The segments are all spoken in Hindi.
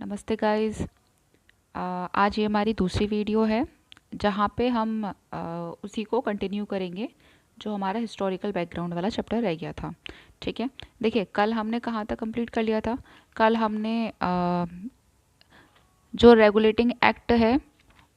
नमस्ते गाइस। आज ये हमारी दूसरी वीडियो है जहाँ पे हम उसी को कंटिन्यू करेंगे जो हमारा हिस्टोरिकल बैकग्राउंड वाला चैप्टर रह गया था। ठीक है, देखिए कल हमने कहाँ तक कंप्लीट कर लिया था। कल हमने जो रेगुलेटिंग एक्ट है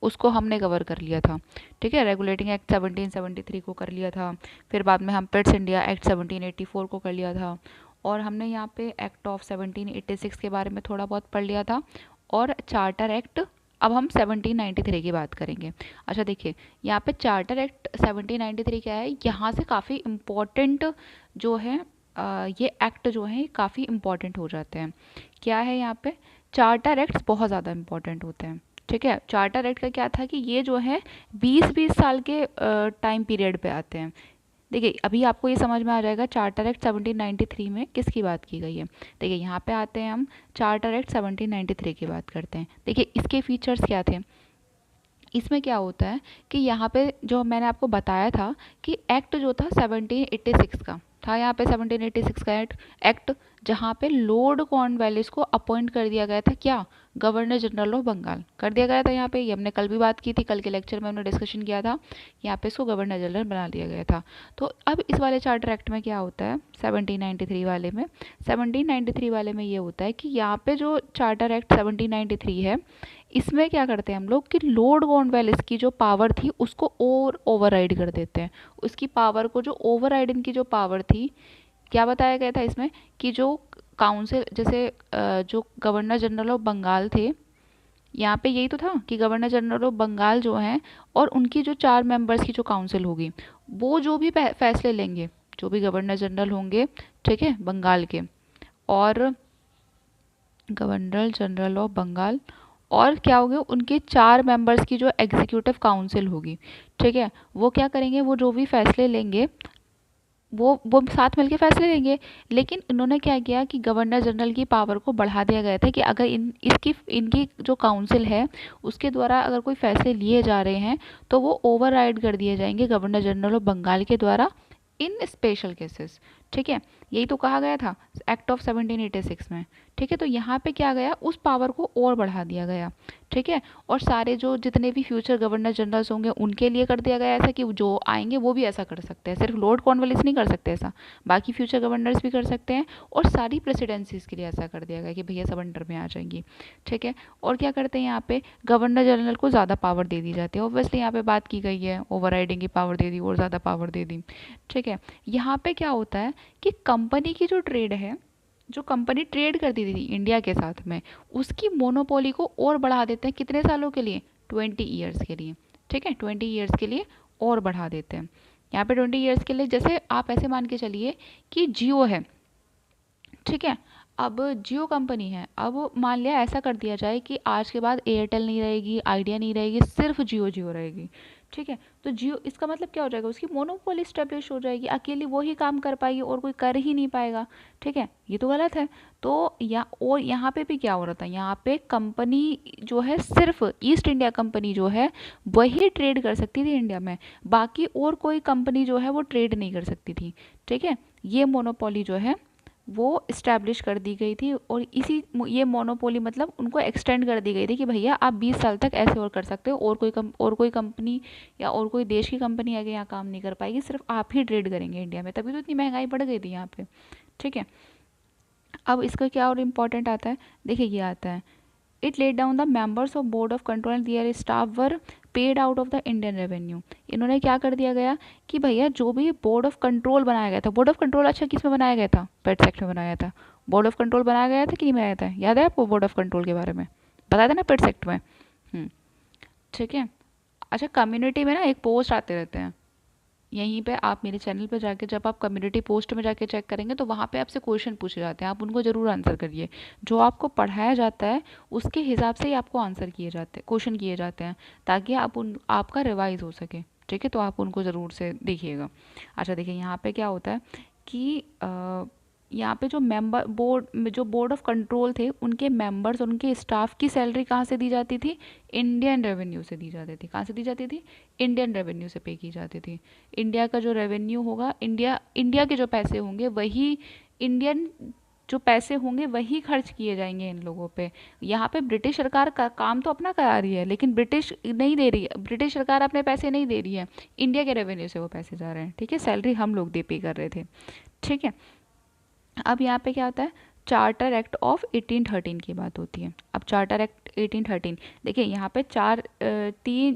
उसको हमने कवर कर लिया था। ठीक है, रेगुलेटिंग एक्ट 1773 को कर लिया था। फिर बाद में हम पिट्स इंडिया एक्ट 1784 को कर लिया था। और हमने यहाँ पे एक्ट ऑफ 1786 के बारे में थोड़ा बहुत पढ़ लिया था। और चार्टर एक्ट अब हम 1793 की बात करेंगे। अच्छा देखिए, यहाँ पे चार्टर एक्ट 1793 क्या है, यहाँ से काफ़ी इम्पोर्टेंट जो है ये एक्ट जो है काफ़ी इम्पोर्टेंट हो जाते हैं। क्या है यहाँ पे, चार्टर एक्ट्स बहुत ज़्यादा इम्पोर्टेंट होते हैं। ठीक है, चार्टर एक्ट का क्या था कि ये जो है 20-20 साल के टाइम पीरियड पे आते हैं। देखिए अभी आपको ये समझ में आ जाएगा चार्टर एक्ट 1793 में किसकी बात की गई है। देखिए यहाँ पे आते हैं हम, चार्टर एक्ट 1793 की बात करते हैं। देखिए इसके फीचर्स क्या थे। इसमें क्या होता है कि यहाँ पे जो मैंने आपको बताया था कि एक्ट जो था 1786 का था, यहाँ पे 1786 का एक्ट जहाँ पे लॉर्ड कॉर्नवालिस को अपॉइंट कर दिया गया था, क्या, गवर्नर जनरल ऑफ बंगाल कर दिया गया था। यहाँ पे ये हमने कल भी बात की थी, कल के लेक्चर में हमने डिस्कशन किया था। यहाँ पे इसको गवर्नर जनरल बना दिया गया था। तो अब इस वाले चार्टर एक्ट में क्या होता है, 1793 वाले में, 1793 वाले में ये होता है कि यहाँ पे जो चार्टर एक्ट 1793 है, इसमें क्या करते हैं हम लोग कि लॉर्ड कॉर्नवालिस की जो पावर थी उसको और ओवरराइड कर देते हैं। उसकी पावर को, जो ओवरराइडिंग की जो पावर थी, क्या बताया गया था इसमें कि जो काउंसिल, जैसे जो गवर्नर जनरल ऑफ बंगाल थे, यहाँ पे यही तो था कि गवर्नर जनरल ऑफ बंगाल जो हैं और उनकी जो 4 मेंबर्स की जो काउंसिल होगी, वो जो भी फैसले लेंगे, जो भी गवर्नर जनरल होंगे, ठीक है, बंगाल के, और गवर्नर जनरल ऑफ बंगाल, और क्या होंगे उनके 4 मेंबर्स की जो एग्जीक्यूटिव काउंसिल होगी, ठीक है, वो क्या करेंगे, वो जो भी फैसले लेंगे वो साथ मिलके फैसले लेंगे। लेकिन इन्होंने क्या किया कि गवर्नर जनरल की पावर को बढ़ा दिया गया था कि अगर इनकी जो काउंसिल है उसके द्वारा अगर कोई फैसले लिए जा रहे हैं तो वो ओवरराइड कर दिए जाएंगे गवर्नर जनरल ऑफ बंगाल के द्वारा इन स्पेशल केसेस। ठीक है, यही तो कहा गया था एक्ट ऑफ 1786 में। ठीक है, तो यहाँ पे क्या गया, उस पावर को और बढ़ा दिया गया। ठीक है, और सारे जो जितने भी फ्यूचर गवर्नर जनरल्स होंगे उनके लिए कर दिया गया ऐसा कि जो आएंगे वो भी ऐसा कर सकते हैं, सिर्फ लॉर्ड कॉर्नवालिस नहीं कर सकते ऐसा, बाकी फ्यूचर गवर्नर्स भी कर सकते हैं। और सारी प्रेसिडेंसीज के लिए ऐसा कर दिया गया कि भैया सब अंडर में आ जाएंगी। ठीक है, और क्या करते हैं यहाँ पे, गवर्नर जनरल को ज़्यादा पावर दे दी जाती है। ऑब्वियसली यहाँ पे बात की गई है, ओवर की पावर दे दी और ज़्यादा पावर दे दी। ठीक है, यहाँ पे क्या होता है कि कंपनी की जो ट्रेड है, जो कंपनी ट्रेड करती थी इंडिया के साथ में, उसकी मोनोपोली को और बढ़ा देते हैं। कितने सालों के लिए, 20 ईयर्स के लिए। ठीक है, 20 ईयर्स के लिए और बढ़ा देते हैं। यहाँ पे 20 ईयर्स के लिए, जैसे आप ऐसे मान के चलिए कि जियो है। ठीक है, अब जियो कंपनी है, अब मान लिया ऐसा कर दिया जाए कि आज के बाद एयरटेल नहीं रहेगी, आइडिया नहीं रहेगी, सिर्फ जियो जियो रहेगी। ठीक है, तो जियो, इसका मतलब क्या हो जाएगा, उसकी मोनोपोली स्टेब्लिश हो जाएगी, अकेली वो ही काम कर पाएगी और कोई कर ही नहीं पाएगा। ठीक है, ये तो गलत है। तो और यहाँ पे भी क्या हो रहा था, यहाँ पे कंपनी जो है सिर्फ ईस्ट इंडिया कंपनी जो है वही ट्रेड कर सकती थी इंडिया में, बाकी और कोई कंपनी जो है वो ट्रेड नहीं कर सकती थी। ठीक है, ये मोनोपोली जो है वो इस्टेब्लिश कर दी गई थी, और ये मोनोपोली मतलब उनको एक्सटेंड कर दी गई थी कि भैया आप 20 साल तक ऐसे और कर सकते हो, और कोई कंपनी या और कोई देश की कंपनी आगे यहाँ काम नहीं कर पाएगी, सिर्फ आप ही ट्रेड करेंगे इंडिया में। तभी तो इतनी महंगाई बढ़ गई थी यहाँ पे। ठीक है, अब इसका क्या और इम्पोर्टेंट आता है, देखिए ये आता है, it laid down the members of board of control and their staff were paid out of the Indian revenue. इन्होंने क्या कर दिया गया कि भैया जो भी बोर्ड ऑफ कंट्रोल बनाया गया था, बोर्ड ऑफ कंट्रोल अच्छा किस में बनाया गया था, पेट्स एक्ट में बनाया था। बोर्ड ऑफ कंट्रोल बनाया गया था कि नहीं बनाया था, याद है आपको बोर्ड ऑफ कंट्रोल के बारे में, बताया था ना पेट्स एक्ट में। ठीक है, अच्छा कम्युनिटी में ना एक पोस्ट आते रहते हैं, यहीं पे आप मेरे चैनल पे जाके, जब आप कम्युनिटी पोस्ट में जाके चेक करेंगे तो वहाँ पे आपसे क्वेश्चन पूछे जाते हैं, आप उनको ज़रूर आंसर करिए। जो आपको पढ़ाया जाता है उसके हिसाब से ही आपको आंसर किए जाते हैं, क्वेश्चन किए जाते हैं, ताकि आपका रिवाइज हो सके। ठीक है, तो आप उनको ज़रूर से देखिएगा। अच्छा देखिए यहाँ पे क्या होता है कि यहाँ पे जो मेंबर बोर्ड ऑफ कंट्रोल थे उनके मेंबर्स, उनके स्टाफ की सैलरी कहाँ से दी जाती थी, इंडियन रेवेन्यू से दी जाती थी। कहाँ से दी जाती थी, इंडियन रेवेन्यू से पे की जाती थी। इंडिया का जो रेवेन्यू होगा, इंडिया के जो पैसे होंगे वही इंडियन जो पैसे होंगे वही खर्च किए जाएंगे इन लोगों पे। यहाँ पे ब्रिटिश सरकार का काम तो अपना करा रही है, लेकिन ब्रिटिश नहीं दे रही है, ब्रिटिश सरकार अपने पैसे नहीं दे रही है, इंडिया के रेवेन्यू से वो पैसे जा रहे हैं। ठीक है, सैलरी हम लोग दे पे कर रहे थे। ठीक है, अब यहाँ पे क्या होता है, चार्टर एक्ट ऑफ 1813 की बात होती है। अब चार्टर एक्ट 1813, देखिए यहाँ पे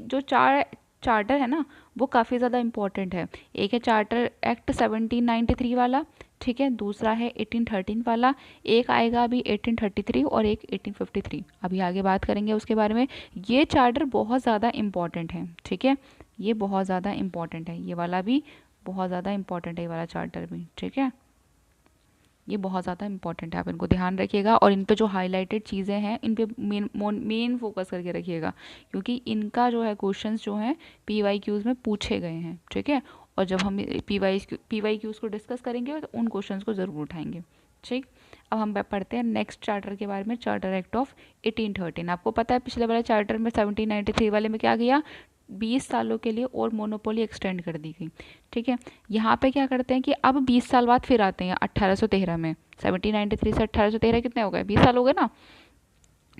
जो चार चार्टर है ना, वो काफ़ी ज़्यादा इम्पोर्टेंट है। एक है चार्टर एक्ट 1793 वाला, ठीक है, दूसरा है 1813 वाला, एक आएगा अभी 1833 और एक 1853, अभी आगे बात करेंगे उसके बारे में। ये चार्टर बहुत ज़्यादा इम्पॉर्टेंट है। ठीक है, ये बहुत ज़्यादा इम्पॉर्टेंट है, ये वाला भी बहुत ज़्यादा इम्पॉर्टेंट है, ये वाला चार्टर भी। ठीक है, ये बहुत ज़्यादा इंपॉर्टेंट है, आप इनको ध्यान रखिएगा और इन पे जो हाईलाइटेड चीज़ें हैं इन पे मेन फोकस करके रखिएगा, क्योंकि इनका जो है क्वेश्चंस जो हैं PYQs में पूछे गए हैं। ठीक है, और जब हम PYQs को डिस्कस करेंगे तो उन क्वेश्चंस को ज़रूर उठाएंगे। ठीक, अब हम पढ़ते हैं नेक्स्ट चार्टर के बारे में, चार्टर एक्ट ऑफ 1813। आपको पता है पिछले वाले चार्टर में 1793 वाले में क्या किया, 20 सालों के लिए और मोनोपोली एक्सटेंड कर दी गई। ठीक है, यहाँ पे क्या करते हैं कि अब 20 साल बाद फिर आते हैं 1813 में, 1793 से 1813 कितने हो गए, 20 साल हो गए ना।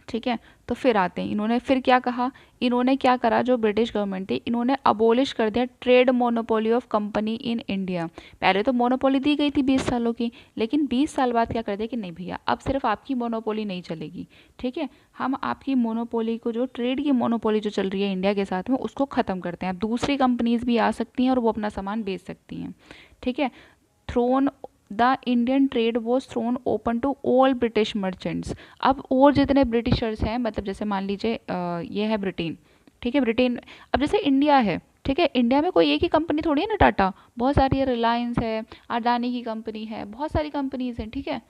ठीक है, तो फिर आते हैं, इन्होंने फिर क्या कहा, इन्होंने क्या करा, जो ब्रिटिश गवर्नमेंट थी इन्होंने अबोलिश कर दिया trade monopoly of company in India. पहले तो मोनोपोली दी गई थी 20 सालों की, लेकिन 20 साल बाद क्या कर दिया कि नहीं भैया, अब सिर्फ आपकी मोनोपोली नहीं चलेगी। ठीक है, हम आपकी मोनोपोली को, जो ट्रेड की मोनोपोली जो चल रही है इंडिया के साथ में, उसको ख़त्म करते हैं। अब दूसरी कंपनीज भी आ सकती हैं और वो अपना सामान बेच सकती हैं। ठीक है, thrown the Indian trade was thrown open to all British merchants. अब और जितने ब्रिटिशर्स हैं, मतलब जैसे मान लीजिए ये है ब्रिटेन। ठीक है, ब्रिटेन, अब जैसे इंडिया है, ठीक है, इंडिया में कोई एक ही कंपनी थोड़ी है ना, टाटा, बहुत सारी है, रिलायंस है, अडानी की कंपनी है, बहुत सारी कंपनीज हैं। ठीक है,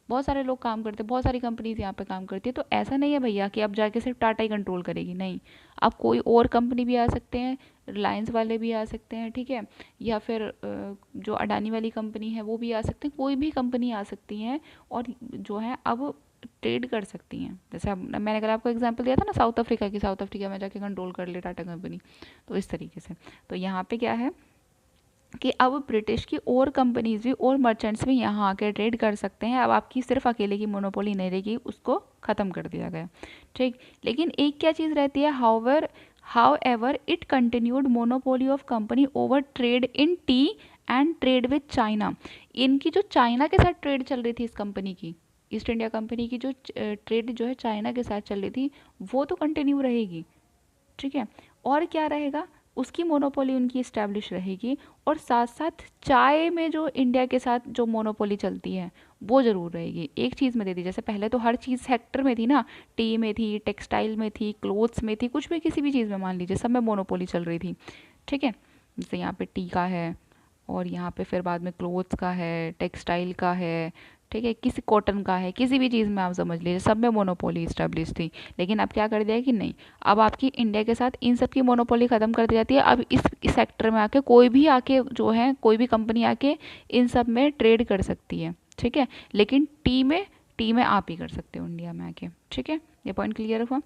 बहुत सारे लोग काम करते हैं, बहुत सारी कंपनीज यहाँ पे काम करती है। तो ऐसा नहीं है भैया कि अब जाके सिर्फ टाटा ही कंट्रोल करेगी, नहीं, अब कोई और कंपनी भी आ सकते हैं, रिलायंस वाले भी आ सकते हैं। ठीक है, या फिर जो अडानी वाली कंपनी है वो भी आ सकते हैं, कोई भी कंपनी आ सकती हैं और जो है अब ट्रेड कर सकती हैं। जैसे अब मैंने कल आपको एग्जांपल दिया था ना साउथ अफ्रीका की, साउथ अफ्रीका में जाके कंट्रोल कर ले टाटा कंपनी, तो इस तरीके से। तो यहाँ पे क्या है कि अब ब्रिटिश की और कंपनीज भी और मर्चेंट्स भी यहाँ आकर ट्रेड कर सकते हैं। अब आपकी सिर्फ अकेले की मोनोपोली नहीं रहेगी, उसको ख़त्म कर दिया गया। ठीक, लेकिन एक क्या चीज़ रहती है, however it continued monopoly of company over trade in T and trade with China. इनकी जो चाइना के साथ ट्रेड चल रही थी इस कंपनी की, ईस्ट इंडिया कंपनी की जो ट्रेड जो है चाइना के साथ चल रही थी, वो तो कंटिन्यू रहेगी। ठीक है, और क्या रहेगा, उसकी मोनोपोली उनकी इस्टेब्लिश रहेगी, और साथ साथ चाय में जो इंडिया के साथ जो मोनोपोली चलती है वो ज़रूर रहेगी। एक चीज़ में दे दी, जैसे पहले तो हर चीज़ सेक्टर में थी ना, टी में थी, टेक्सटाइल में थी, क्लोथ्स में थी, कुछ भी किसी भी चीज़ में मान लीजिए सब में मोनोपोली चल रही थी। ठीक है, जैसे यहाँ पे टी का है, और यहाँ पे फिर बाद में क्लोथ्स का है, टेक्सटाइल का है, ठीक है, किसी कॉटन का है, किसी भी चीज़ में आप समझ लीजिए सब में मोनोपोली इस्टेब्लिश थी। लेकिन अब क्या कर दिया कि नहीं, अब आपकी इंडिया के साथ इन सब की मोनोपोली ख़त्म कर दी जाती है। अब इस सेक्टर में आके कोई भी आके जो है, कोई भी कंपनी आके इन सब में ट्रेड कर सकती है। ठीक है, लेकिन टी में आप ही कर सकते हो इंडिया में आके। ठीक है, ये पॉइंट क्लियर हुआ।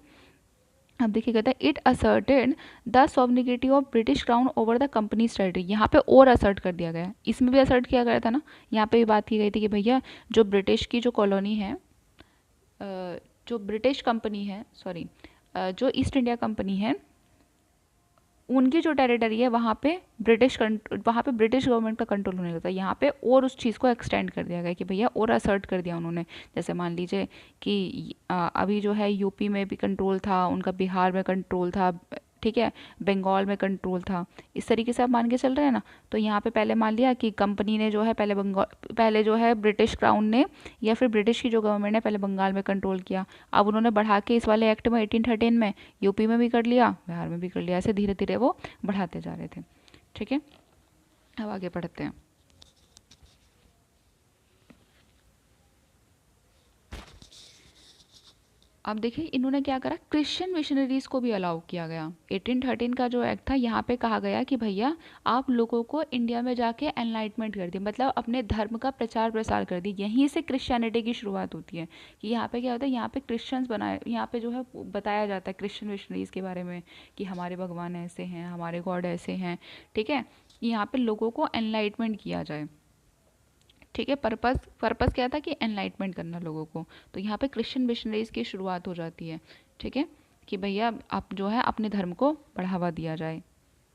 अब देखिए कहता है it asserted the sovereignty of British crown over the company territory. यहाँ पे और असर्ट कर दिया गया है, इसमें भी असर्ट किया गया था ना, यहाँ पे भी बात की गई थी कि भैया जो ब्रिटिश की जो कॉलोनी है, जो ब्रिटिश कंपनी है, सॉरी, जो ईस्ट इंडिया कंपनी है, उनकी जो टेरिटरी है वहाँ पे ब्रिटिश गवर्नमेंट का कंट्रोल होने लगता है। यहाँ पे और उस चीज़ को एक्सटेंड कर दिया गया कि भैया और असर्ट कर दिया उन्होंने। जैसे मान लीजिए कि अभी जो है यूपी में भी कंट्रोल था उनका, बिहार में कंट्रोल था, ठीक है, बंगाल में कंट्रोल था, इस तरीके से आप मान के चल रहे हैं ना। तो यहाँ पे पहले मान लिया कि कंपनी ने जो है पहले जो है ब्रिटिश क्राउन ने या फिर ब्रिटिश की जो गवर्नमेंट ने पहले बंगाल में कंट्रोल किया, अब उन्होंने बढ़ा के इस वाले एक्ट में 1813 में यूपी में भी कर लिया, बिहार में भी कर लिया, ऐसे धीरे धीरे वो बढ़ाते जा रहे थे। ठीक है, अब आगे बढ़ते हैं। अब देखिए इन्होंने क्या करा, क्रिश्चियन मिशनरीज को भी अलाउ किया गया। 1813 का जो एक्ट था, यहाँ पे कहा गया कि भैया आप लोगों को इंडिया में जाके एनलाइटमेंट कर दी, मतलब अपने धर्म का प्रचार प्रसार कर दी। यहीं से क्रिश्चियनिटी की शुरुआत होती है कि यहाँ पे क्या होता है, यहाँ पे क्रिश्चियंस बनाए, यहाँ पे जो है बताया जाता है क्रिश्चियन मिशनरीज के बारे में कि हमारे भगवान ऐसे हैं, हमारे गॉड ऐसे हैं। ठीक है, यहाँ पे लोगों को एनलाइटमेंट किया जाए। ठीक है। पर्पस क्या था कि एनलाइटमेंट करना लोगों को। तो यहाँ पे क्रिश्चियन मिशनरीज की शुरुआत हो जाती है। ठीक है, कि भैया आप जो है अपने धर्म को बढ़ावा दिया जाए।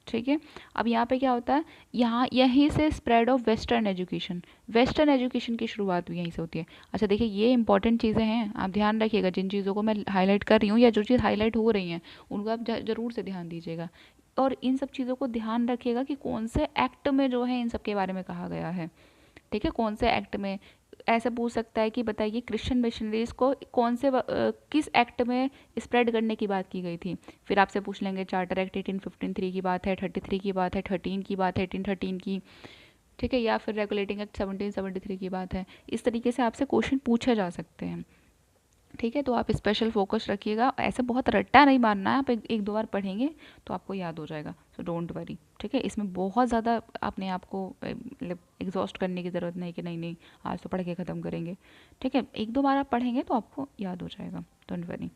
ठीक है, अब यहाँ पे क्या होता है, यहाँ यहीं से spread of western education, western education की शुरुआत भी यहीं से होती है। अच्छा देखिए, ये इंपॉर्टेंट चीज़ें हैं, आप ध्यान रखिएगा। जिन चीज़ों को मैं हाईलाइट कर रही हूँ या जो चीज़ हाईलाइट हो रही हैं उनको आप ज़रूर से ध्यान दीजिएगा। और इन सब चीज़ों को ध्यान रखिएगा कि कौन से एक्ट में जो है इन सब के बारे में कहा गया है। ठीक है, कौन से एक्ट में। ऐसे पूछ सकता है कि बताइए क्रिश्चियन मिशनरीज को कौन से किस एक्ट में स्प्रेड करने की बात की गई थी। फिर आपसे पूछ लेंगे चार्टर एक्ट 1853 की बात है, 33 की बात है, 13 की बात है, 1813 की। ठीक है, या फिर रेगुलेटिंग एक्ट 1773 की बात है। इस तरीके से आपसे क्वेश्चन पूछे जा सकते हैं। ठीक है, तो आप स्पेशल फोकस रखिएगा, ऐसे बहुत रट्टा नहीं मारना है। आप एक दो बार पढ़ेंगे तो आपको याद हो जाएगा, सो डोंट वरी। ठीक है, इसमें बहुत ज़्यादा अपने आप को मतलब एग्जॉस्ट करने की ज़रूरत नहीं कि नहीं नहीं आज तो पढ़ के ख़त्म करेंगे। ठीक है, एक दो बार आप पढ़ेंगे तो आपको याद हो जाएगा, डोंट वरी।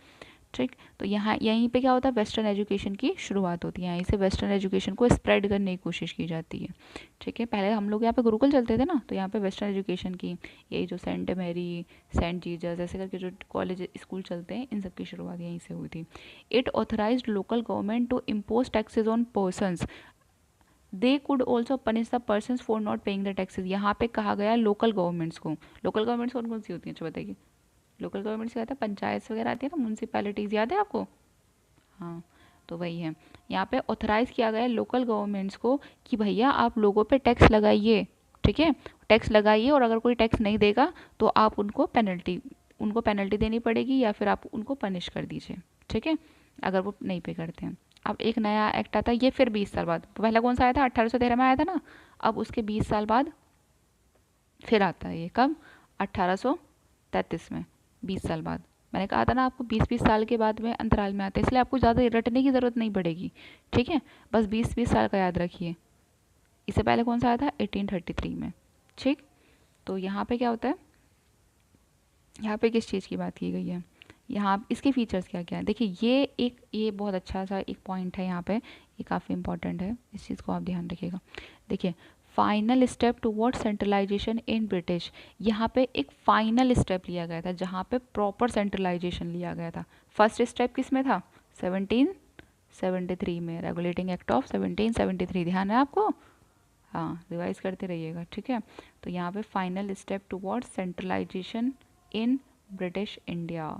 ठीक, तो यहाँ यहीं पे क्या होता है, वेस्टर्न एजुकेशन की शुरुआत होती है। यहीं से वेस्टर्न एजुकेशन को स्प्रेड करने की कोशिश की जाती है। ठीक है, पहले हम लोग यहाँ पे गुरुकुल चलते थे ना, तो यहाँ पे वेस्टर्न एजुकेशन की, यही जो सेंट मैरी, सेंट जीजस ऐसे करके जो कॉलेज स्कूल चलते हैं, इन सब की शुरुआत यहीं से हुई थी। It authorised local government to impose taxes on persons, they could also punish the person for not paying the taxes. यहाँ पे कहा गया लोकल गवर्नमेंट्स को। लोकल गवर्नमेंट्स कौन कौन सी होती हैं, अच्छा बताइए। लोकल गवर्नमेंट से आता है, पंचायत वगैरह आती है ना, म्यूनसिपैलिटीज़, याद है आपको। हाँ, तो वही है। यहाँ पे ऑथराइज किया गया है लोकल गवर्नमेंट्स को कि भैया आप लोगों पे टैक्स लगाइए। ठीक है, टैक्स लगाइए, और अगर कोई टैक्स नहीं देगा तो आप उनको पेनल्टी देनी पड़ेगी, या फिर आप उनको पनिश कर दीजिए। ठीक है, अगर वो नहीं पे करते हैं। अब एक नया एक्ट आता है, ये फिर 20 साल बाद। पहला कौन सा आया था, 1813 में आया था ना। अब उसके 20 साल बाद फिर आता है ये, कब, 1833 में, 20 साल बाद। मैंने कहा था ना आपको 20-20 साल के बाद में अंतराल में आते हैं, इसलिए आपको ज़्यादा रटने की ज़रूरत नहीं पड़ेगी। ठीक है, बस 20-20 साल का याद रखिए। इससे पहले कौन सा आया था, 1833 में। ठीक, तो यहाँ पे क्या होता है, यहाँ पे किस चीज़ की बात की गई है, यहाँ इसके फीचर्स क्या क्या है। देखिए, ये बहुत अच्छा सा एक पॉइंट है यहाँ पे, ये काफ़ी इंपॉर्टेंट है, इस चीज़ को आप ध्यान रखिएगा। देखिए, final step toward centralisation in British, यहाँ पे एक फाइनल स्टेप लिया गया था जहाँ पे प्रॉपर सेंट्रलाइजेशन लिया गया था। फर्स्ट स्टेप किस में था, 1773 में, रेगुलेटिंग एक्ट ऑफ 1773, ध्यान है आपको। हाँ, रिवाइज करते रहिएगा। ठीक है, तो यहाँ पे final step toward centralisation in British India.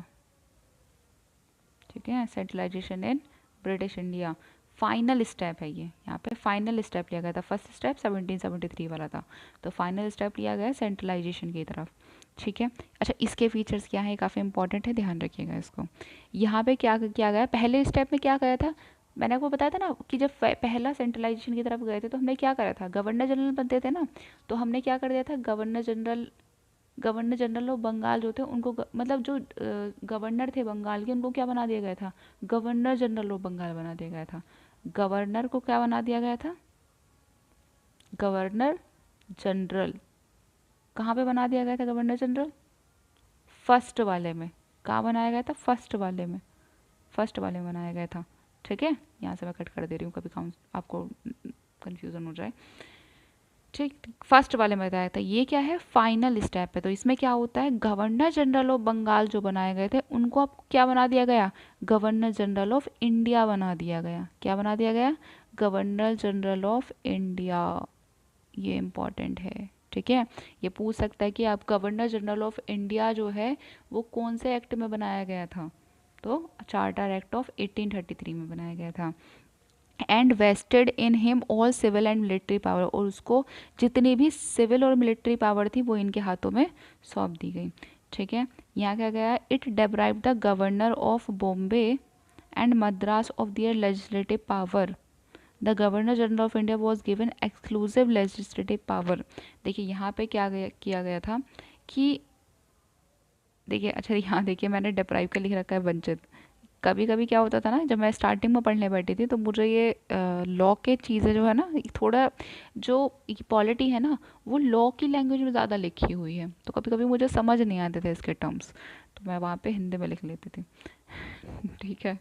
ठीक है, centralisation in British India, final step है ये। यहाँ पे फाइनल स्टेप लिया गया था, फर्स्ट स्टेप 1773 वाला था, तो फाइनल स्टेप लिया गया सेंट्रलाइजेशन की तरफ। ठीक है, अच्छा इसके फीचर्स क्या है, काफ़ी इंपॉर्टेंट है, ध्यान रखिएगा इसको। यहाँ पे क्या किया गया, पहले स्टेप में क्या गया था, मैंने आपको बताया था ना कि जब पहला सेंट्रलाइजेशन की तरफ गए थे तो हमने क्या करा था, गवर्नर जनरल बनते थे ना, तो हमने क्या कर दिया था, गवर्नर जनरल ऑफ बंगाल जो थे उनको मतलब जो गवर्नर थे बंगाल के, उनको क्या बना दिया गया था, गवर्नर जनरल ऑफ बंगाल बना दिया गया था। गवर्नर को क्या बना दिया गया था, गवर्नर जनरल। कहाँ पे बना दिया गया था गवर्नर जनरल, फर्स्ट वाले में। कहाँ बनाया गया था, फर्स्ट वाले में, फर्स्ट वाले में बनाया गया था। ठीक है, यहाँ से मैं कट कर दे रही हूँ, कभी आपको कंफ्यूजन हो जाए। ठीक, फर्स्ट वाले में बताया था, ये क्या है, फाइनल स्टेप है। तो इसमें क्या होता है, गवर्नर जनरल ऑफ बंगाल जो बनाए गए थे उनको अब क्या बना दिया गया, गवर्नर जनरल ऑफ इंडिया बना दिया गया। क्या बना दिया गया, गवर्नर जनरल ऑफ इंडिया। ये इम्पॉर्टेंट है। ठीक है, ये पूछ सकता है कि आप गवर्नर जनरल ऑफ इंडिया जो है वो कौन से एक्ट में बनाया गया था, तो चार्टर एक्ट ऑफ 1833 में बनाया गया था। And vested in him all civil and military power, और उसको जितनी भी सिविल और मिलिट्री पावर थी वो इनके हाथों में सौंप दी गई। ठीक है, यहाँ क्या गया, it deprive the governor of Bombay and Madras of their legislative power, the governor general of India was given exclusive legislative power. देखिए यहाँ पे क्या किया गया था कि, देखिए अच्छा यहाँ देखिए मैंने डेप्राइव का लिख रखा है वंचित। कभी कभी क्या होता था ना, जब मैं स्टार्टिंग में पढ़ने बैठी थी तो मुझे ये लॉ के चीज़ें जो है ना, थोड़ा जो पॉलिटी है ना वो लॉ की लैंग्वेज में ज़्यादा लिखी हुई है, तो कभी कभी मुझे समझ नहीं आते थे इसके टर्म्स, तो मैं वहाँ पे हिंदी में लिख लेती थी। ठीक है,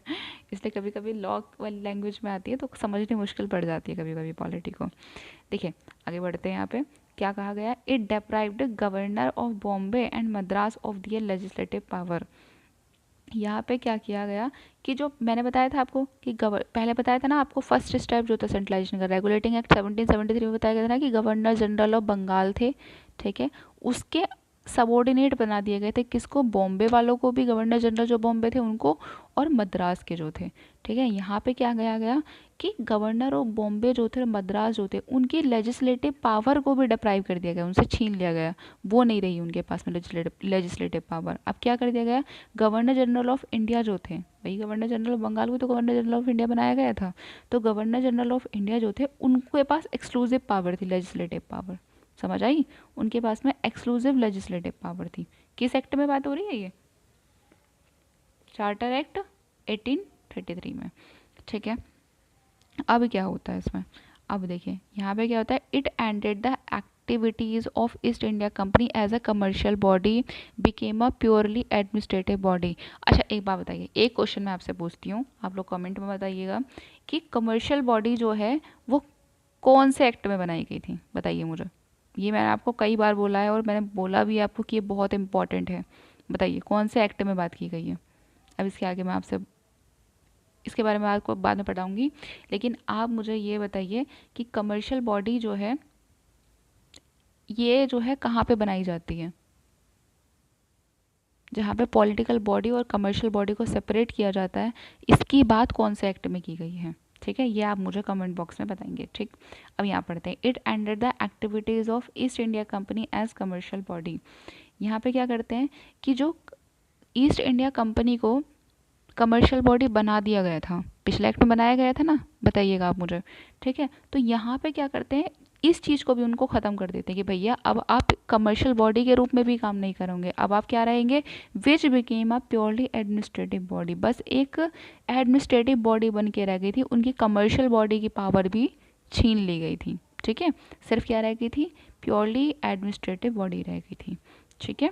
इसलिए कभी कभी लॉ वाली लैंग्वेज में आती है तो समझनी मुश्किल पड़ जाती है कभी कभी पॉलिटी को। देखिए आगे बढ़ते हैं यहाँ पे, क्या कहा गया, it deprived governor of Bombay and Madras of their legislative power. यहाँ पे क्या किया गया कि जो मैंने बताया था आपको कि पहले बताया था ना आपको, फर्स्ट स्टेप जो था सेंट्रलाइजेशन का, रेगुलेटिंग एक्ट 1773 में बताया गया था ना कि गवर्नर जनरल ऑफ बंगाल थे, ठीक है, उसके सबॉर्डिनेट बना दिए गए थे किसको, बॉम्बे वालों को भी, गवर्नर जनरल जो बॉम्बे थे उनको, और मद्रास के जो थे, ठीक है। यहाँ पे क्या गया गया कि गवर्नर ऑफ बॉम्बे जो थे, मद्रास जो थे, उनकी लेजिस्लेटिव पावर को भी डिप्राइव कर दिया गया, उनसे छीन लिया गया, वो नहीं रही उनके पास में लेजिस्लेटिव पावर। अब क्या कर दिया गया, गवर्नर जनरल ऑफ इंडिया जो थे, भाई गवर्नर जनरल ऑफ बंगाल को तो गवर्नर जनरल ऑफ इंडिया बनाया गया था, तो गवर्नर जनरल ऑफ इंडिया जो थे उनके पास एक्सक्लूसिव पावर थी, लेजिस्लेटिव पावर, समझ आई, उनके पास में एक्सक्लूसिव लेजिस्लेटिव पावर थी। किस एक्ट में बात हो रही है ये, चार्टर एक्ट 1833 में, ठीक है। अब क्या होता है इसमें, अब देखिए यहाँ पे क्या होता है, it ended the activities of East India company as a commercial body, became a purely administrative body. अच्छा एक बात बताइए, एक क्वेश्चन मैं आपसे पूछती हूँ, आप लोग कमेंट में बताइएगा कि कमर्शियल बॉडी जो है वो कौन से एक्ट में बनाई गई थी, बताइए मुझे। ये मैंने आपको कई बार बोला है और मैंने बोला भी आपको कि ये बहुत इंपॉर्टेंट है, बताइए कौन से एक्ट में बात की गई है। अब इसके आगे मैं आपसे इसके बारे में आपको बाद में पढ़ाऊंगी, लेकिन आप मुझे ये बताइए कि कमर्शियल बॉडी जो है ये जो है कहाँ पे बनाई जाती है, जहाँ पे पॉलिटिकल बॉडी और कमर्शियल बॉडी को सेपरेट किया जाता है, इसकी बात कौन से एक्ट में की गई है, ठीक है, ये आप मुझे कमेंट बॉक्स में बताएंगे, ठीक। अब यहाँ पढ़ते हैं, it ended the activities of East India company as commercial body. यहाँ पे क्या करते हैं कि जो ईस्ट इंडिया कंपनी को कमर्शियल बॉडी बना दिया गया था, पिछले एक्ट में बनाया गया था ना, बताइएगा आप मुझे, ठीक है। तो यहाँ पे क्या करते हैं, इस चीज़ को भी उनको ख़त्म कर देते हैं कि भैया अब आप कमर्शियल बॉडी के रूप में भी काम नहीं करोगे, अब आप क्या रहेंगे, which became a purely administrative body, बस एक एडमिनिस्ट्रेटिव बॉडी बन के रह गई थी, उनकी कमर्शियल बॉडी की पावर भी छीन ली गई थी, ठीक है, सिर्फ क्या रह गई थी, प्योरली एडमिनिस्ट्रेटिव बॉडी रह गई थी, ठीक है।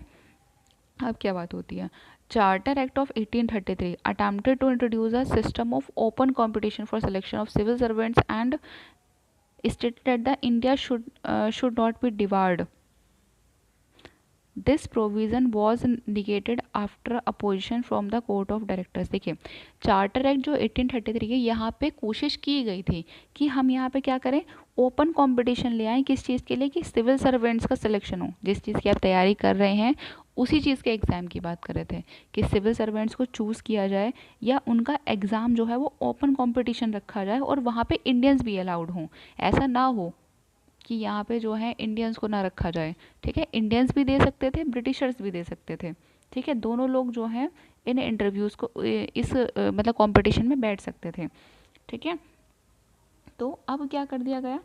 अब क्या बात होती है, Charter Act of 1833 attempted to introduce a system of open competition for selection of civil servants and stated that the India should not be divided. This provision was negated after opposition from the Court of Directors. देखिए चार्टर एक्ट जो 1833 है, यहाँ पे कोशिश की गई थी कि हम यहाँ पे क्या करें, ओपन कंपटीशन ले आएँ, किस चीज़ के लिए, कि सिविल सर्वेंट्स का सिलेक्शन हो, जिस चीज़ की आप तैयारी कर रहे हैं उसी चीज़ के एग्ज़ाम की बात कर रहे थे कि सिविल सर्वेंट्स को चूज़ किया जाए या उनका एग्ज़ाम जो है वो ओपन कंपटीशन रखा जाए और वहाँ पे इंडियंस भी अलाउड हों, ऐसा ना हो कि यहाँ पे जो है इंडियंस को ना रखा जाए, ठीक है, इंडियंस भी दे सकते थे, ब्रिटिशर्स भी दे सकते थे, ठीक है, दोनों लोग जो हैं इन इंटरव्यूज़ को इस मतलब कंपटीशन में बैठ सकते थे, ठीक है। तो अब क्या कर दिया गया,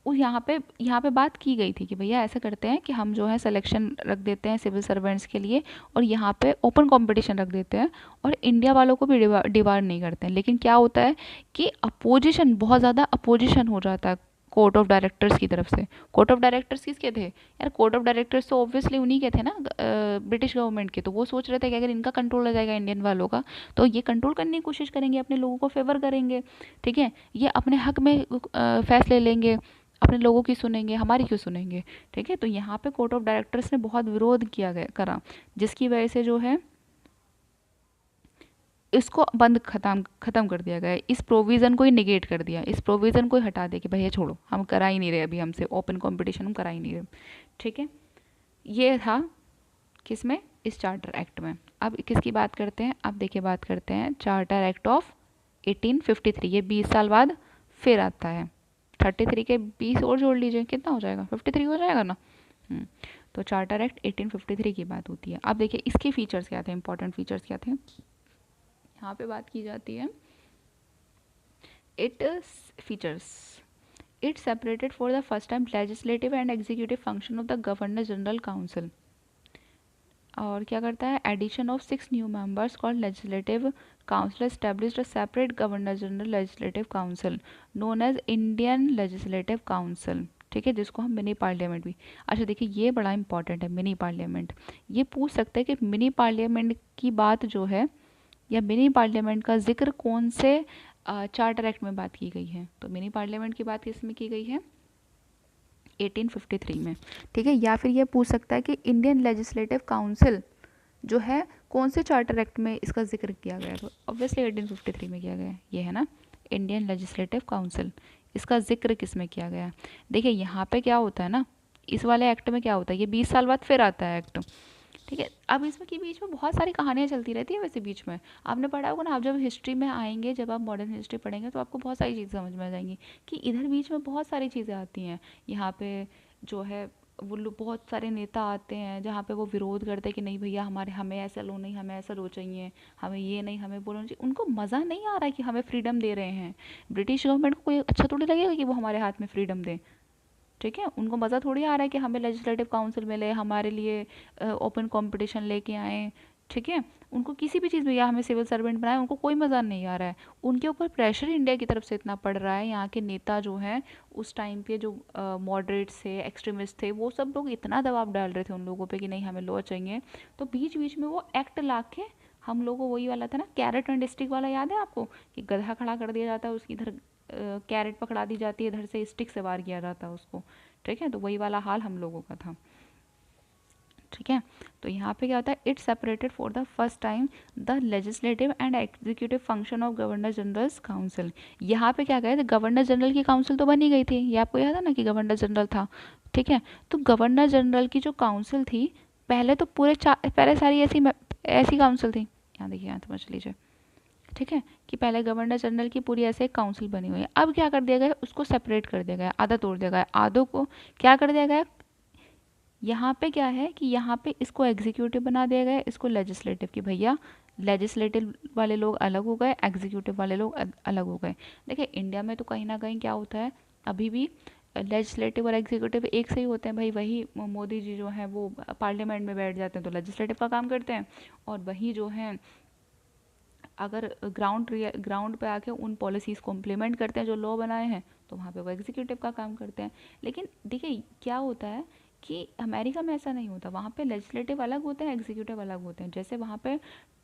उस यहाँ पे बात की गई थी कि भैया ऐसा करते हैं कि हम जो है सिलेक्शन रख देते हैं सिविल सर्वेंट्स के लिए और यहाँ पे ओपन कंपटीशन रख देते हैं और इंडिया वालों को भी डिवार्ड नहीं करते हैं, लेकिन क्या होता है कि अपोजिशन, बहुत ज़्यादा अपोजिशन हो जाता है कोर्ट ऑफ डायरेक्टर्स की तरफ से। कोर्ट ऑफ डायरेक्टर्स किसके थे यार, कोर्ट ऑफ डायरेक्टर्स तो ऑब्वियसली उन्हीं के थे ना, ब्रिटिश गवर्नमेंट के, तो वो सोच रहे थे कि अगर इनका कंट्रोल हो जाएगा इंडियन वालों का तो ये कंट्रोल करने की कोशिश करेंगे, अपने लोगों को फेवर करेंगे, ठीक है, ये अपने हक में फैसले लेंगे, अपने लोगों की सुनेंगे, हमारी क्यों सुनेंगे, ठीक है। तो यहाँ पे कोर्ट ऑफ डायरेक्टर्स ने बहुत विरोध किया गया करा, जिसकी वजह से जो है इसको बंद ख़त्म कर दिया गया, इस प्रोविज़न को ही निगेट कर दिया, इस प्रोविज़न को ही हटा दिया कि भैया छोड़ो, हम करा ही नहीं रहे, अभी हमसे ओपन कंपटीशन हम करा ही नहीं रहे, ठीक है। ये था किस में, इस चार्टर एक्ट में। अब किसकी बात करते हैं, अब देखिए बात करते हैं चार्टर एक्ट ऑफ 1853, ये 20 साल बाद फिर आता है, 33 के 20 और जोड़ लीजिए कितना हो जाएगा, 53 हो जाएगा ना। तो चार्टर एक्ट 1853 की बात होती है। अब देखिए इसके फीचर्स क्या थे, इंपॉर्टेंट फीचर्स क्या थे, यहाँ पे बात की जाती है, it features, it separated for the first time legislative and executive function of the governor general council, और क्या करता है, addition of 6 new members called legislative council established a separate governor general legislative council known as Indian legislative council, ठीक है, जिसको हम मिनी पार्लियामेंट भी। अच्छा देखिए ये बड़ा इंपॉर्टेंट है, मिनी पार्लियामेंट, ये पूछ सकते हैं कि मिनी पार्लियामेंट की बात जो है या मिनी पार्लियामेंट का जिक्र कौन से चार्टर एक्ट में बात की गई है, तो मिनी पार्लियामेंट की बात किस में की गई है, 1853 में, ठीक है। या फिर ये पूछ सकता है कि इंडियन लेजिस्लेटिव काउंसिल जो है कौन से चार्टर एक्ट में इसका जिक्र किया गया है, तो ऑब्वियसली 1853 में किया गया है, ये है ना इंडियन लेजिस्लेटिव काउंसिल। इसका जिक्र किस में किया गया है? देखिए यहाँ पे क्या होता है ना, इस वाले एक्ट में क्या होता है, ये 20 साल बाद फिर आता है एक्ट, ठीक है। अब इसमें के बीच में बहुत सारी कहानियाँ चलती रहती है, वैसे बीच में आपने पढ़ा होगा ना, आप जब हिस्ट्री में आएंगे, जब आप मॉडर्न हिस्ट्री पढ़ेंगे तो आपको बहुत सारी चीज़ें समझ में आ जाएंगी कि इधर बीच में बहुत सारी चीज़ें आती हैं। यहाँ पे जो है वो लोग बहुत सारे नेता आते हैं जहाँ पे वो विरोध करते हैं कि नहीं भैया हमें ऐसा लो नहीं, हमें ऐसा लो चाहिए, हमें ये नहीं, हमें बोलो चाहिए। उनको मज़ा नहीं आ रहा है कि हमें फ्रीडम दे रहे हैं। ब्रिटिश गवर्नमेंट को कोई अच्छा थोड़ी लगेगा कि वो हमारे हाथ में फ्रीडम दे, ठीक है। उनको मज़ा थोड़ी आ रहा है कि हमें लेजिस्लेटिव काउंसिल मिले, हमारे लिए ओपन कंपटीशन लेके आए, ठीक है। उनको किसी भी चीज़ में, या हमें सिविल सर्वेंट बनाए, उनको कोई मज़ा नहीं आ रहा है। उनके ऊपर प्रेशर इंडिया की तरफ से इतना पड़ रहा है, यहाँ के नेता जो हैं उस टाइम पे जो मॉडरेट्स थे, एक्सट्रीमिस्ट थे, वो सब लोग इतना दबाव डाल रहे थे उन लोगों पे कि नहीं हमें लॉ चाहिए। तो बीच बीच में वो एक्ट ला के हम लोगों को, वही वाला था ना कैरेट एंड स्टिक वाला, याद है आपको, कि गधा खड़ा कर दिया जाता है, उसकी इधर कैरेट पकड़ा दी जाती है, इधर से स्टिक से वार किया जाता है उसको, ठीक है। तो वही वाला हाल हम लोगों का था, ठीक है। तो यहाँ पे क्या होता है, it separated for the first time the legislative and executive function of governor generals council. यहाँ पे क्या कहे थे, गवर्नर जनरल की काउंसिल तो बनी गई थी, ये आपको याद है ना कि गवर्नर जनरल था, ठीक है। तो गवर्नर जनरल की जो काउंसिल थी, पहले तो पहले सारी ऐसी ऐसी काउंसिल थी, यहाँ देखिए, यहाँ समझ लीजिए, ठीक है, कि पहले गवर्नर जनरल की पूरी ऐसे एक काउंसिल बनी हुई है। अब क्या कर दिया गया, उसको सेपरेट कर दिया गया, आधा तोड़ दिया गया, आधों को क्या कर दिया गया, यहाँ पे क्या है कि यहाँ पे इसको एग्जीक्यूटिव बना दिया गया, इसको लेजिस्लेटिव, कि भैया लेजिस्लेटिव वाले लोग अलग हो गए, एग्जीक्यूटिव वाले लोग अलग हो गए। देखिए इंडिया में तो कहीं ना कहीं क्या होता है, अभी भी लेजिस्लेटिव और एग्जीक्यूटिव एक से ही होते हैं भाई। वही मोदी जी जो हैं वो पार्लियामेंट में बैठ जाते हैं तो लेजिस्लेटिव का काम करते हैं, और वही जो हैं अगर ग्राउंड पे आके उन पॉलिसीज़ को इम्प्लीमेंट करते हैं जो लॉ बनाए हैं, तो वहाँ पे वो एग्जीक्यूटिव का काम करते हैं। लेकिन देखिए क्या होता है कि अमेरिका में ऐसा नहीं होता, वहाँ पे लेजिस्लेटिव अलग होते हैं, एग्जीक्यूटिव अलग होते हैं। जैसे वहाँ पे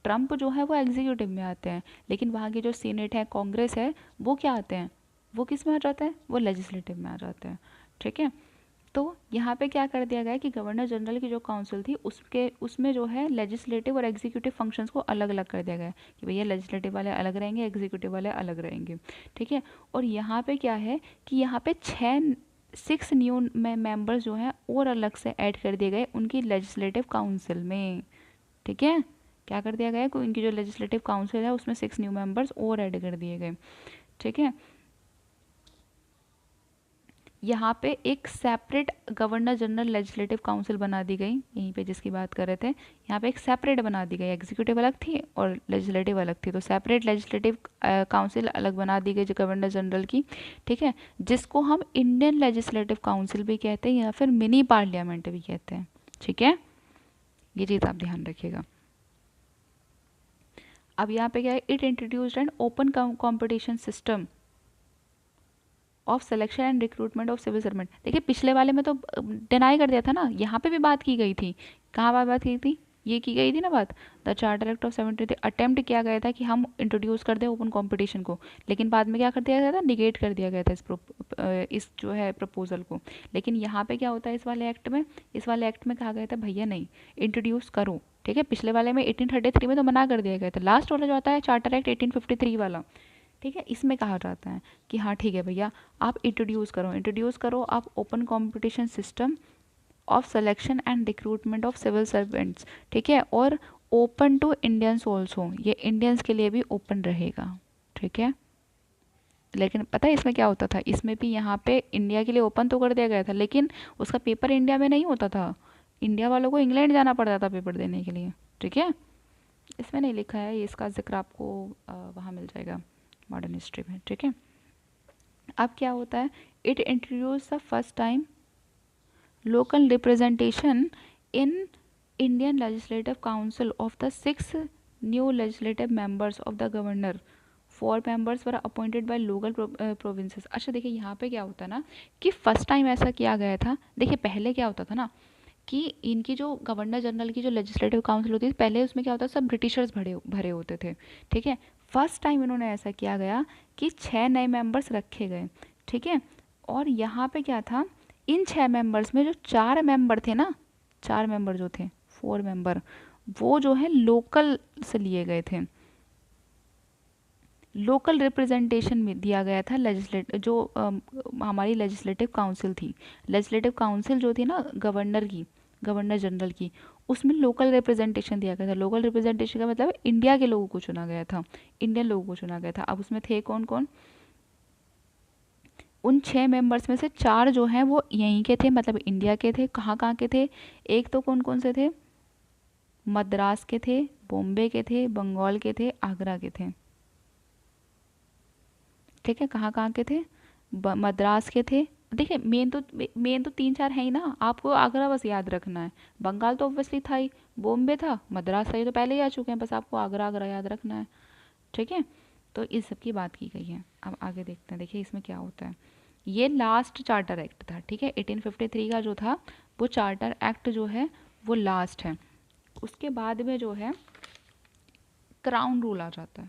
ट्रम्प जो है वो एग्जीक्यूटिव में आते हैं, लेकिन वहाँ की जो सीनेट है, कांग्रेस है, वो क्या आते हैं, वो किस में आ जाते हैं, वो लेजिस्लेटिव में आ जाते हैं, ठीक है। तो यहाँ पे क्या कर दिया गया है कि गवर्नर जनरल की जो काउंसिल थी उसमें जो है लेजिस्लेटिव और एग्जीक्यूटिव फंक्शंस को अलग अलग कर दिया गया है, कि भैया लेजिस्लेटिव वाले अलग रहेंगे, एग्जीक्यूटिव वाले अलग रहेंगे, ठीक है। और यहाँ पे क्या है कि यहाँ पे 6 न्यू मेंबर्स जो हैं और अलग से ऐड कर दिए गए उनकी लेजिस्लेटिव काउंसिल में, ठीक है। क्या कर दिया गया है कि उनकी जो लेजिस्लेटिव काउंसिल है उसमें 6 न्यू मेंबर्स और ऐड कर दिए गए, ठीक है। यहाँ पे एक separate governor general legislative council बना दी गई, यहीं पे जिसकी बात कर रहे थे, यहाँ पे एक सेपरेट बना दी गई, एग्जीक्यूटिव अलग थी और लेजिस्लेटिव अलग थी, तो सेपरेट लेजिस्लेटिव काउंसिल अलग बना दी गई जो गवर्नर जनरल की, ठीक है, जिसको हम इंडियन लेजिस्लेटिव काउंसिल भी कहते हैं या फिर मिनी पार्लियामेंट भी कहते हैं, ठीक है। ये चीज़ आप ध्यान रखिएगा। अब यहाँ पे क्या है, it introduced an open competition system of selection and recruitment of civil servant. देखिए पिछले वाले में तो डिनाई कर दिया था ना, यहाँ पे भी बात की गई थी, कहाँ बात की थी, ये की गई थी ना बात, the charter Act of 73 attempt किया गया था कि हम इंट्रोड्यूस कर दें ओपन कंपटीशन को, लेकिन बाद में क्या कर दिया गया था, निगेट कर दिया गया था इस जो है प्रपोजल को। लेकिन यहाँ पे क्या होता है, इस वाले एक्ट में कहा गया था भैया नहीं, इंट्रोड्यूस करो, ठीक है। पिछले वाले में 1833 में तो मना कर दिया गया था, लास्ट वाला जो आता है चार्टर एक्ट 1853 वाला, ठीक है, इसमें कहा जाता है कि हाँ ठीक है भैया आप इंट्रोड्यूस करो आप open competition system of selection and recruitment of civil servants, ठीक है, और ओपन टू इंडियंस ऑल्सो, ये इंडियंस के लिए भी ओपन रहेगा, ठीक है। लेकिन पता है इसमें क्या होता था, इसमें भी यहाँ पे इंडिया के लिए ओपन तो कर दिया गया था, लेकिन उसका पेपर इंडिया में नहीं होता था, इंडिया वालों को इंग्लैंड जाना पड़ता था पेपर देने के लिए, ठीक है। इसमें नहीं लिखा है, इसका जिक्र आपको वहाँ मिल जाएगा मॉडर्न हिस्ट्री में, ठीक है। अब क्या होता है, it introduce the first time local representation in Indian legislative council of the 6 new legislative members of the governor, 4 members were appointed by local provinces. अच्छा देखिए यहाँ पे क्या होता है ना कि फर्स्ट टाइम ऐसा किया गया था, देखिए पहले क्या होता था ना कि इनकी जो गवर्नर जनरल की जो लेजिस्लेटिव काउंसिल होती थी, पहले उसमें क्या होता था, सब ब्रिटिशर्स भरे भरे होते थे, ठीक है। फर्स्ट टाइम इन्होंने ऐसा किया गया कि 6 नए मेंबर्स रखे गए, ठीक है। और यहाँ पे क्या था इन 6 मेंबर्स में जो 4 मेंबर थे ना, 4 मेंबर जो थे, 4 मेंबर, वो जो है लोकल से लिए गए थे। लोकल रिप्रेजेंटेशन में दिया गया था जो हमारी लेजिस्लेटिव काउंसिल थी। लेजिस्लेटिव काउंसिल जो थी ना गवर्नर की, गवर्नर जनरल की, उसमें लोकल रिप्रेजेंटेशन दिया गया था। लोकल रिप्रेजेंटेशन का मतलब इंडिया के लोगों को चुना गया था, इंडियन लोगों को चुना गया था। अब उसमें थे कौन कौन? उन 6 मेंबर्स में से 4 जो हैं वो यहीं के थे, मतलब इंडिया के थे। कहाँ कहाँ के थे? एक तो कौन कौन से थे? मद्रास के थे, बॉम्बे के थे, बंगाल के थे, आगरा के थे। ठीक है, कहाँ कहाँ के थे? मद्रास के थे। देखिए मेन तो 3 4 है ही ना, आपको आगरा बस याद रखना है। बंगाल तो ऑब्वियसली था ही, बॉम्बे था, मद्रास था, ये तो पहले ही आ चुके हैं, बस आपको आगरा आगरा याद रखना है। ठीक है, तो इस सब की बात की गई है। अब आगे देखते हैं, देखिए इसमें क्या होता है। ये लास्ट चार्टर एक्ट था, ठीक है। 1853 का जो था वो चार्टर एक्ट जो है वो लास्ट है। उसके बाद में जो है क्राउन रूल आ जाता है।